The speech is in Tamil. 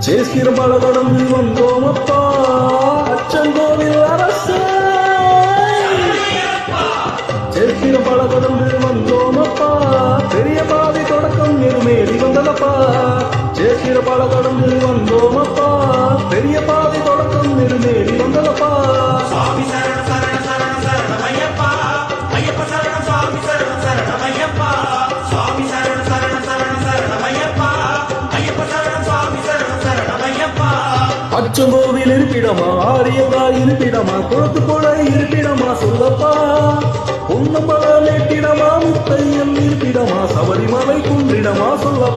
சேஸ்திரம் பல கடந்து வந்தோம் அப்பா அச்சங்கோவில் அரசே. சேஸ்திரம் பல கடந்து வந்தோம் அப்பா பெரிய பாதை தொடக்கம் எருமேலி வந்ததப்பா. சேஸ்திரம் பல கடந்து வந்தோம் அப்பா பெரிய பாதை தொடக்கம் எருமேலி வந்ததப்பா. சுவாமி சரண சரண சரண சரணம் ஐயப்பா, ஐயப்ப சரணம் சுவாமி சரண சரணம் ஐயப்பா, சுவாமி சரண சரண சரண சரணம் ஐயப்பா, ஐயப்ப சரணம் சுவாமி சரண சரணம் ஐயப்பா. அச்சங்கோவில் இருப்பிடமா, ஆரியங்கா இருப்பிடமா, குளத்து போல இருப்பிடமா சொல்லப்பா. பொன்னம்பல நெட்டிடமா, முத்தையன் இருப்பிடமா, சபரிமலை குன்றிடமா சொல்லப்பா.